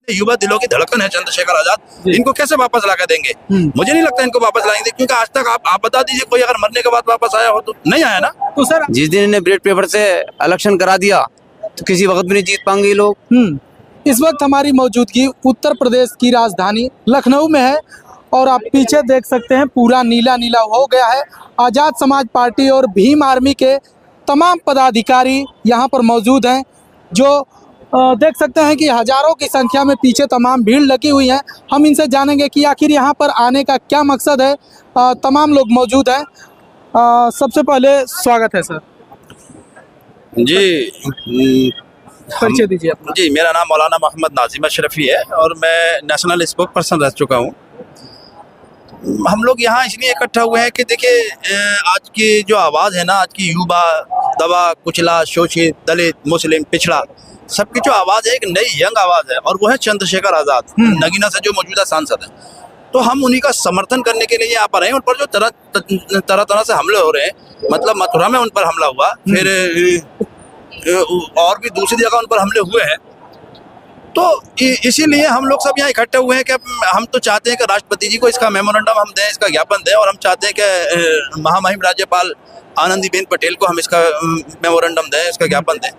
युवा दिलों की धड़कन है चंद्रशेखर आजाद, इनको कैसे वापस ला कर देंगे? मुझे नहीं लगता इनको वापस लाएंगे, क्योंकि आज तक आप बता दीजिए कोई अगर मरने के बाद वापस आया हो तो नहीं आया ना। तो सर जिस दिन इन्हें ब्रेड पेपर से इलेक्शन करा दिया तो किसी वक्त भी नहीं जीत पाएंगे ये लोग। इस वक्त हमारी मौजूदगी उत्तर प्रदेश की राजधानी लखनऊ में है और आप पीछे देख सकते हैं पूरा नीला नीला हो गया है। आजाद समाज पार्टी और भीम आर्मी के तमाम पदाधिकारी यहाँ पर मौजूद हैं, जो देख सकते हैं कि हजारों की संख्या में पीछे तमाम भीड़ लगी हुई है। हम इनसे जानेंगे कि आखिर यहाँ पर आने का क्या मकसद है। तमाम लोग मौजूद हैं। सबसे पहले स्वागत है सर। जी परिचय दीजिए अपना। जी, मेरा नाम मौलाना मोहम्मद नाजिम अशरफी है और मैं नेशनल स्पोक पर्सन रह चुका हूँ। हम लोग यहाँ इसलिए इकट्ठा हुए हैं कि देखिए, आज की जो आवाज़ है ना, आज की युवा, दबा, कुचला, शोषित, दलित, मुस्लिम, पिछड़ा, सबकी जो आवाज़ है एक नई यंग आवाज़ है और वो है चंद्रशेखर आज़ाद, नगीना से जो मौजूदा सांसद है। तो हम उन्हीं का समर्थन करने के लिए यहाँ पर हैं। उन पर जो तरह से हमले हो रहे हैं, मतलब मथुरा में उन पर हमला हुआ, फिर और भी दूसरी जगह उन पर हमले हुए हैं। तो इसीलिए हम लोग सब यहाँ इकट्ठे हुए हैं कि हम तो चाहते हैं कि राष्ट्रपति जी को इसका मेमोरेंडम हम दें, इसका ज्ञापन दें, और हम चाहते हैं कि महामहिम राज्यपाल आनंदीबेन पटेल को हम इसका मेमोरेंडम दें, इसका ज्ञापन दें।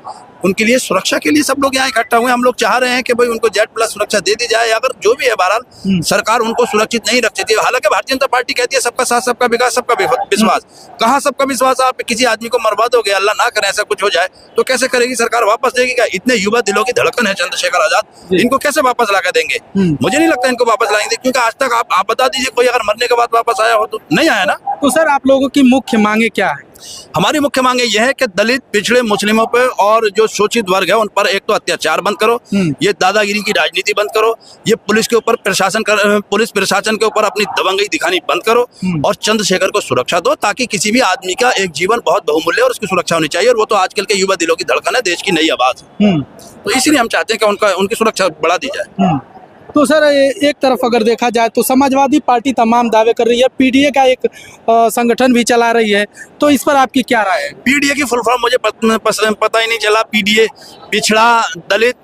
उनके लिए सुरक्षा के लिए सब लोग यहाँ इकट्ठा हुए हैं। हम लोग चाह रहे हैं कि भाई उनको Z+ सुरक्षा दे दी जाए। अगर जो भी है, बहरहाल सरकार उनको सुरक्षित नहीं रख सकती। हालांकि भारतीय जनता पार्टी कहती है सबका साथ, सबका विकास, सबका विश्वास। कहाँ सबका विश्वास? आप किसी आदमी को मरवा दोगे, अल्लाह ना करे ऐसा कुछ हो जाए, तो कैसे करेगी सरकार? वापस देगी क्या? इतने युवा दिलों की धड़कन है चंद्रशेखर आजाद, इनको कैसे वापस ला कर देंगे? मुझे नहीं लगता इनको वापस लाएंगे, क्योंकि आज तक आप बता दीजिए कोई अगर मरने के बाद वापस आया हो तो नहीं आया ना। तो सर आप लोगों की मुख्य मांगे क्या है? हमारी मुख्य मांगे यह है कि दलित, पिछड़े, मुस्लिमों पर और जो शोषित वर्ग है उन पर एक तो अत्याचार बंद करो, ये दादागिरी की राजनीति बंद करो, ये पुलिस के ऊपर पुलिस प्रशासन के ऊपर अपनी दबंगई दिखानी बंद करो, और चंद्रशेखर को सुरक्षा दो, ताकि किसी भी आदमी का एक जीवन बहुत बहुमूल्य और उसकी सुरक्षा होनी चाहिए। और वो तो आजकल के युवा दिलों की धड़कन है, देश की नई आवाज है। तो इसलिए हम चाहते हैं कि उनकी सुरक्षा बढ़ा दी जाए। तो सर एक तरफ अगर देखा जाए तो समाजवादी पार्टी तमाम दावे कर रही है, PDA का एक संगठन भी चला रही है, तो इस पर आपकी क्या राय है? PDA की फुल फॉर्म मुझे पता ही नहीं चला। PDA पिछड़ा, दलित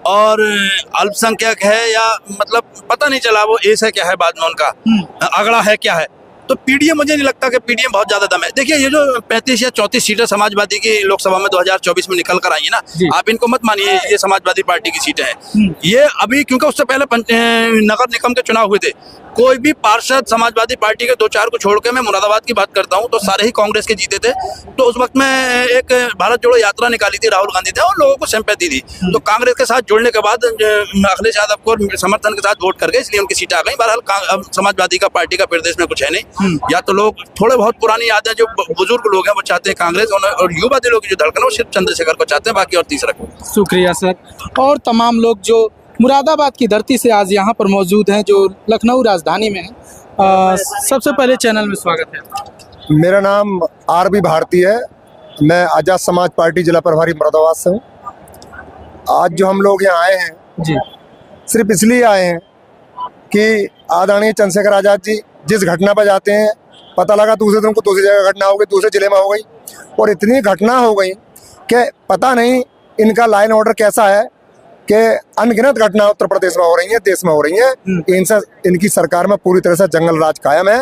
और अल्पसंख्यक है, या मतलब पता नहीं चला वो ऐसा क्या है, बाद में उनका अगड़ा है क्या है। तो PDA, मुझे नहीं लगता कि PDA बहुत ज्यादा दम है। देखिए, ये जो 35 या 34 सीटें समाजवादी की लोकसभा में 2024 में निकल कर आई है ना, आप इनको मत मानिए ये समाजवादी पार्टी की सीटें हैं। ये अभी, क्योंकि उससे पहले नगर निगम के चुनाव हुए थे, कोई भी पार्षद समाजवादी पार्टी के 2-4 को छोड़ के, मैं मुरादाबाद की बात करता हूँ, तो सारे ही कांग्रेस के जीते थे। तो उस वक्त में एक भारत जोड़ो यात्रा निकाली थी, राहुल गांधी थे, और लोगों को सिंपैथी दी। तो कांग्रेस के साथ जुड़ने के बाद अखिलेश यादव को समर्थन के साथ वोट कर गए, इसलिए उनकी सीटें आ गई। बहरहाल समाजवादी का पार्टी का प्रदेश में कुछ है नहीं। या तो लोग थोड़े बहुत पुरानी यादें, जो बुजुर्ग लोग हैं वो चाहते हैं कांग्रेस, और युवा दिलों की जो धड़कन है वो सिर्फ चंद्रशेखर को चाहते हैं, बाकी और तीसरा को। शुक्रिया सर। और तमाम लोग जो मुरादाबाद की धरती से आज यहाँ पर मौजूद हैं, जो लखनऊ राजधानी में है। सबसे पहले चैनल में स्वागत है। मेरा नाम RB भारती है, मैं आजाद समाज पार्टी जिला प्रभारी मुरादाबाद से हूँ। आज जो हम लोग यहाँ आए हैं जी, सिर्फ इसलिए आए हैं कि आदरणीय चंद्रशेखर आजाद जी जिस घटना पर जाते हैं, पता लगा दूसरे दिन को दूसरी जगह घटना हो गई, दूसरे जिले में हो गई, और इतनी घटना हो गई कि पता नहीं इनका लाइन ऑर्डर कैसा है कि अनगिनत घटना उत्तर प्रदेश में हो रही है, देश में हो रही है। इनकी सरकार में पूरी तरह से जंगल राज कायम है।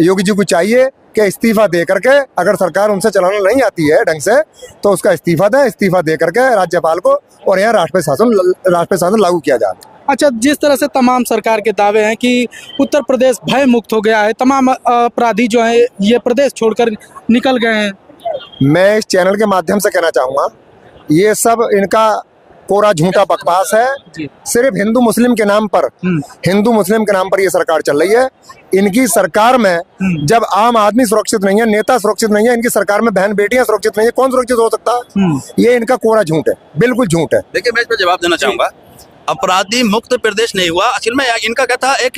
योगी जी को चाहिए कि इस्तीफा दे करके, अगर सरकार उनसे चलाना नहीं आती है ढंग से, तो उसका इस्तीफा दें, इस्तीफा दे करके राज्यपाल को, और यहाँ राष्ट्रपति शासन लागू किया जाए। अच्छा, जिस तरह से तमाम सरकार के दावे हैं कि उत्तर प्रदेश भय मुक्त हो गया है, तमाम अपराधी जो है ये प्रदेश छोड़कर निकल गए हैं, मैं इस चैनल के माध्यम से कहना चाहूँगा, ये सब इनका कोरा झूठा बकवास है। सिर्फ हिंदू मुस्लिम के नाम पर ये सरकार चल रही है। इनकी सरकार में जब आम आदमी सुरक्षित नहीं है, नेता सुरक्षित नहीं है, इनकी सरकार में बहन बेटियां सुरक्षित नहीं है, कौन सुरक्षित हो सकता है? ये इनका कोरा झूठ है, बिल्कुल झूठ है। देखिए, मैं इस पर जवाब देना चाहूंगा। अपराधी मुक्त प्रदेश नहीं हुआ। असल में इनका क्या था, एक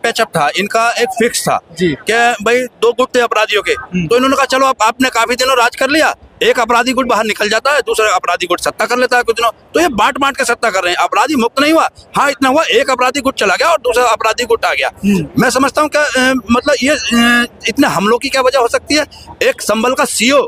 पैचअप था, इनका एक फिक्स था कि भाई 2 गुट थे अपराधियों के, तो इन्होंने कहा चलो आपने काफी दिनों राज कर लिया, एक अपराधी गुट बाहर निकल जाता है, दूसरा अपराधी गुट सत्ता कर लेता है कुछ दिनों, तो ये बांट के सत्ता कर रहे हैं। अपराधी मुक्त नहीं हुआ। हाँ, इतना हुआ, एक अपराधी गुट चला गया और दूसरा अपराधी गुट आ गया। मैं समझता हूँ कि मतलब ये इतने हमलों की क्या वजह हो सकती है? एक संभल का सीओ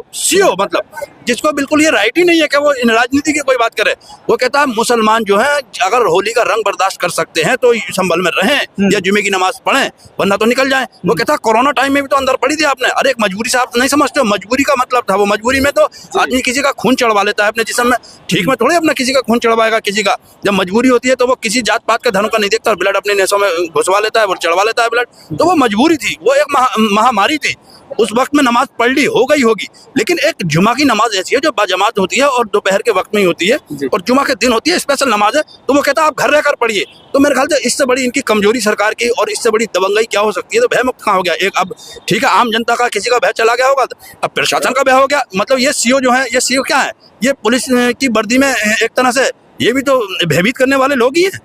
मतलब जिसको बिल्कुल ये राइट ही नहीं है कि वो इन राजनीति की कोई बात करे। वो कहता है मुसलमान जो है अगर होली का रंग बर्दाश्त कर सकते हैं तो संभल में रहें या जुमे की नमाज पढ़ें, वरना तो निकल जाएं। वो कहता है कोरोना टाइम में भी तो अंदर पड़ी थी आपने। अरे एक मजबूरी से आप नहीं समझते हो, मजबूरी का मतलब था वो। मजबूरी में तो आदमी किसी का खून चढ़वा लेता है अपने जिस्म में, ठीक में थोड़ी अपना किसी का खून चढ़वाएगा किसी का। जब मजबूरी होती है तो वो किसी जात पात का धर्म का नहीं देखता, ब्लड अपने नसों में घुसवा लेता है, वो चढ़वा लेता है ब्लड। तो वो मजबूरी थी, वो एक महामारी थी। उस वक्त में नमाज पढ़ ली हो गई होगी, लेकिन एक जुमा की नमाज ऐसी है जो बाजमात होती है और दोपहर के वक्त में ही होती है और जुमा के दिन होती है, स्पेशल नमाज है। तो वो कहता है आप घर रहकर पढ़िए। तो मेरे ख्याल से इससे बड़ी इनकी कमजोरी सरकार की और इससे बड़ी दबंगई क्या हो सकती है। तो भय मुक्त कहाँ हो गया एक। अब ठीक है आम जनता का किसी का भय चला गया होगा, अब प्रशासन का भय हो गया। मतलब ये सीओ जो है, ये सीओ क्या है, ये पुलिस की वर्दी में एक तरह से ये भी तो भयभीत करने वाले लोग ही हैं,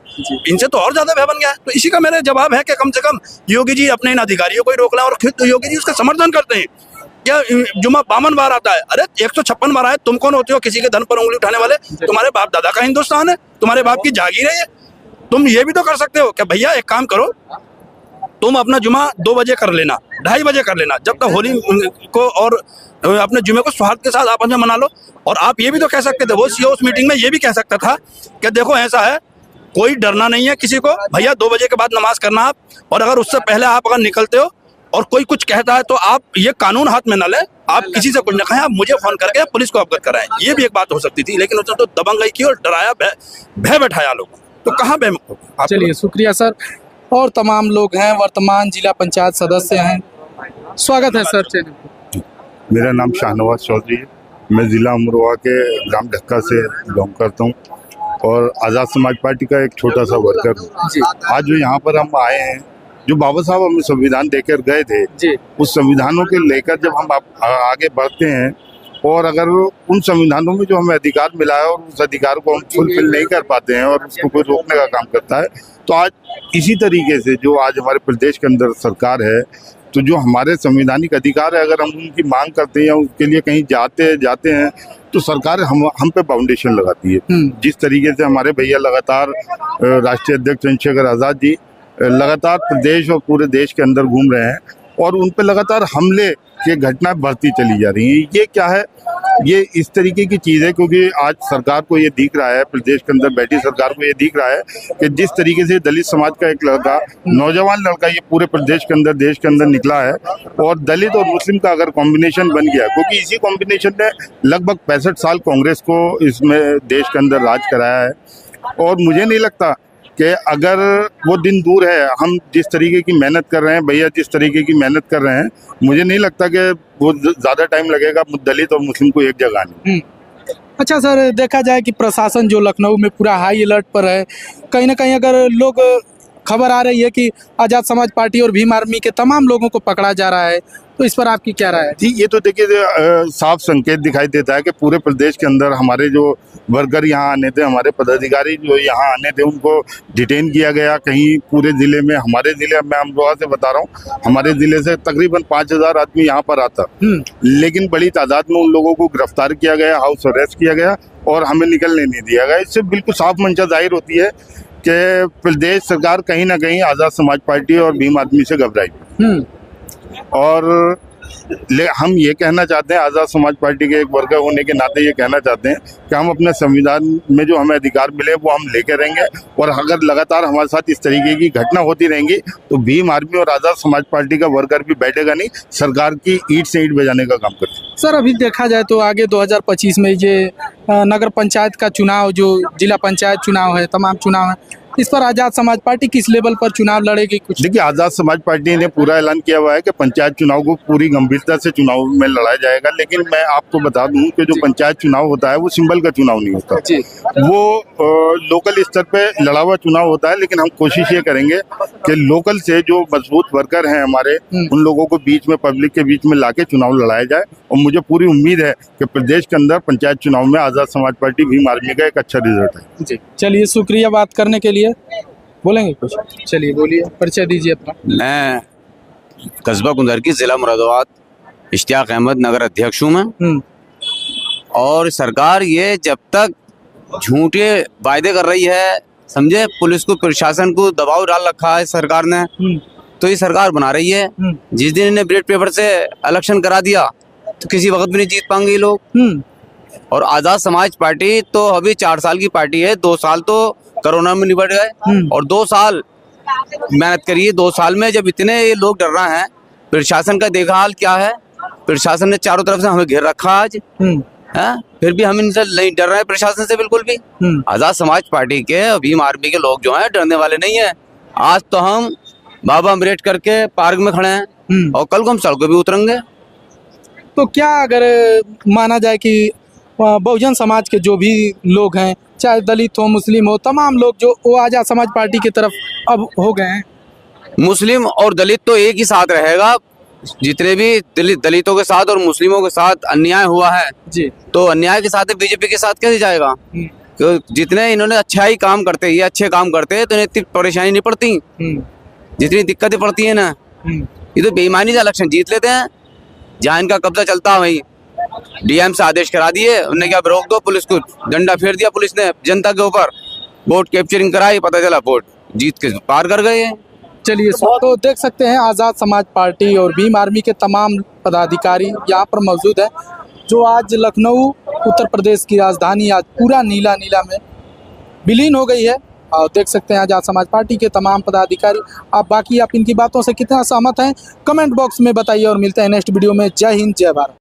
इनसे तो और ज्यादा भय बन गया है। तो इसी का मेरा जवाब है कि कम से कम योगी जी अपने इन अधिकारियों को ही रोक लें और खुद योगी जी उसका समर्थन करते हैं। क्या जुमा 52 बार आता है? अरे 156 बार आए, तुम कौन होते हो किसी के धन पर उंगली उठाने वाले? तुम्हारे बाप दादा का हिंदुस्तान है, तुम्हारे बाप की जागीर है ये। तुम ये भी तो कर सकते हो कि भैया एक काम करो, तुम अपना जुमा 2 बजे कर लेना, 2:30 बजे कर लेना, जब तक होली को और अपने जुमे को सौहार्द के साथ आपस में मना लो। और आप ये भी तो कह सकते थे, वो सीओ उस मीटिंग में ये भी कह सकता था कि देखो ऐसा है, कोई डरना नहीं है किसी को, भैया 2 बजे के बाद नमाज करना आप, और अगर उससे पहले आप अगर निकलते हो और कोई कुछ कहता है तो आप ये कानून हाथ में न ले, आप किसी से कुछ न कहें, आप मुझे फोन करके पुलिस को अवगत कराएं। ये भी एक बात हो सकती थी, लेकिन उसने तो दबंगई की और डराया, भय बैठाया लोगों। तो कहाँ भय मुक्त हो? चलिए शुक्रिया सर। और तमाम लोग हैं, वर्तमान जिला पंचायत सदस्य हैं, स्वागत है सर चैनल पे। मेरा नाम शाहनवाज चौधरी है, मैं ज़िला अमरोहा के ग्राम ढक्का से बिलोंग करता हूँ और आज़ाद समाज पार्टी का एक छोटा सा वर्कर हूँ। आज जो यहाँ पर हम आए हैं, जो बाबा साहब हमें संविधान देकर गए थे, उस संविधानों के लेकर जब हम आगे बढ़ते हैं और अगर उन संविधानों में जो हमें अधिकार मिला है और उस अधिकार को हम फुलफिल नहीं कर पाते हैं और उसको कोई रोकने का काम करता है, तो आज इसी तरीके से जो आज हमारे प्रदेश के अंदर सरकार है, तो जो हमारे संवैधानिक अधिकार है, अगर हम उनकी मांग करते हैं या उसके लिए कहीं जाते हैं तो सरकार हम पे बाउंडेशन लगाती है। जिस तरीके से हमारे भैया लगातार राष्ट्रीय अध्यक्ष चंद्रशेखर आज़ाद जी लगातार प्रदेश और पूरे देश के अंदर घूम रहे हैं और उन पे लगातार हमले की घटनाएं बढ़ती चली जा रही हैं। ये क्या है? ये इस तरीके की चीज़ है क्योंकि आज सरकार को ये दिख रहा है, प्रदेश के अंदर बैठी सरकार को ये दिख रहा है कि जिस तरीके से दलित समाज का एक लड़का, नौजवान लड़का ये पूरे प्रदेश के अंदर, देश के अंदर निकला है और दलित और मुस्लिम का अगर कॉम्बिनेशन बन गया, क्योंकि इसी कॉम्बिनेशन ने लगभग 65 साल कांग्रेस को इसमें देश के अंदर राज कराया है। और मुझे नहीं लगता कि अगर वो दिन दूर है, हम जिस तरीके की मेहनत कर रहे हैं, भैया जिस तरीके की मेहनत कर रहे हैं, मुझे नहीं लगता कि वो ज़्यादा टाइम लगेगा दलित और मुस्लिम को एक जगह आने। अच्छा सर, देखा जाए कि प्रशासन जो लखनऊ में पूरा हाई अलर्ट पर है, कहीं ना कहीं अगर लोग, खबर आ रही है कि आज़ाद समाज पार्टी और भीम आर्मी के तमाम लोगों को पकड़ा जा रहा है, तो इस पर आपकी क्या राय है? जी, ये तो देखिए साफ संकेत दिखाई देता है कि पूरे प्रदेश के अंदर हमारे जो वर्कर यहाँ आने थे, हमारे पदाधिकारी जो यहाँ आने थे, उनको डिटेन किया गया। कहीं पूरे ज़िले में, हमारे ज़िले, मैं अमरोहा से बता रहा हूँ, हमारे ज़िले से तकरीबन 5000 आदमी यहाँ पर आता, लेकिन बड़ी तादाद में उन लोगों को गिरफ्तार किया गया, हाउस अरेस्ट किया गया और हमें निकलने नहीं दिया गया। इससे बिल्कुल साफ मंशा जाहिर होती है कि प्रदेश सरकार कहीं ना कहीं आज़ाद समाज पार्टी और भीम आदमी से घबराई। और हम ये कहना चाहते हैं, आज़ाद समाज पार्टी के एक वर्कर होने के नाते ये कहना चाहते हैं कि हम अपने संविधान में जो हमें अधिकार मिले वो हम लेके रहेंगे और अगर लगातार हमारे साथ इस तरीके की घटना होती रहेंगी तो भीम आर्मी और आज़ाद समाज पार्टी का वर्कर भी बैठेगा नहीं, सरकार की ईंट से ईंट बजाने का काम करेगा। सर, अभी देखा जाए तो आगे 2025 में ये नगर पंचायत का चुनाव, जो जिला पंचायत चुनाव है, तमाम चुनाव है, इस पर आज़ाद समाज पार्टी किस लेवल पर चुनाव लड़ेगी? कुछ देखिए, आज़ाद समाज पार्टी ने पूरा ऐलान किया हुआ है कि पंचायत चुनाव को पूरी गंभीरता से चुनाव में लड़ा जाएगा, लेकिन मैं आपको बता दूं कि जो पंचायत चुनाव होता है वो सिंबल का चुनाव नहीं होता, वो लोकल स्तर पे लड़ा हुआ चुनाव होता है। लेकिन हम कोशिश ये करेंगे कि लोकल से जो मजबूत वर्कर हैं हमारे, उन लोगों को बीच में, पब्लिक के बीच में लाके चुनाव लड़ाया जाए और मुझे पूरी उम्मीद है कि प्रदेश के अंदर पंचायत चुनाव में आज़ाद समाज पार्टी भीम आर्मी का एक अच्छा रिजल्ट है। जी, चलिए शुक्रिया बात करने के लिए। बोलेंगे कुछ? चलिए बोलिए, परिचय दीजिए अपना। मैं कस्बा कुंदर की जिला मुरादाबाद इश्तियाक अहमद नगर अध्यक्ष हूँ मैं। और सरकार ये जब तक झूठे वायदे कर रही है, समझे, पुलिस को, प्रशासन को दबाव डाल रखा है सरकार ने, तो ये सरकार बना रही है। जिस दिन इन्हें बैलेट पेपर से इलेक्शन करा दिया तो किसी वक्त भी नहीं जीत पाएंगे लोग। और आजाद समाज पार्टी तो अभी 4 साल की पार्टी है। 2 साल तो कोरोना में निपट गए और 2 साल मेहनत करिए। 2 साल में जब इतने ये लोग डर रहे हैं, प्रशासन का देखा हाल क्या है। प्रशासन ने चारों तरफ से हमें घेर रखा आज है, फिर भी हम इनसे नहीं डर रहे हैं, प्रशासन से बिल्कुल भी। आजाद समाज पार्टी के भीम आर्मी के लोग जो हैं डरने वाले नहीं है। आज तो हम बाबा अम्बेडकर के पार्क में खड़े हैं और कल को हम सड़कों पे उतरेंगे। तो क्या अगर माना जाए कि बहुजन समाज के जो भी लोग हैं, चाहे दलित हो, मुस्लिम हो, तमाम लोग जो वो आजाद समाज पार्टी की तरफ अब हो गए हैं? मुस्लिम और दलित तो एक ही साथ रहेगा। जितने भी दलितों के साथ और मुस्लिमों के साथ अन्याय हुआ है जी, तो अन्याय के साथ बीजेपी के साथ कैसे जाएगा? तो जितने इन्होंने अच्छा ही काम करते, ये अच्छे काम करते तो इन्हें इतनी परेशानी नहीं पड़ती जितनी दिक्कतें पड़ती है ना। ये तो बेईमानी से इलेक्शन जीत लेते हैं। जहाँ इनका कब्जा चलता है वही डीएम से आदेश करा दिए, उन्होंने क्या रोक दो, पुलिस को डंडा फेर दिया पुलिस ने जनता के ऊपर, वोट कैप्चरिंग कराई, पता चला वोट जीत के पार कर गए। चलिए तो देख सकते हैं आज़ाद समाज पार्टी और भीम आर्मी के तमाम पदाधिकारी यहाँ पर मौजूद हैं, जो आज लखनऊ उत्तर प्रदेश की राजधानी आज पूरा नीला नीला में विलीन हो गई है। और देख सकते हैं आज़ाद समाज पार्टी के तमाम पदाधिकारी। आप इनकी बातों से कितना सहमत हैं कमेंट बॉक्स में बताइए और मिलते हैं नेक्स्ट वीडियो में। जय हिंद, जय भारत।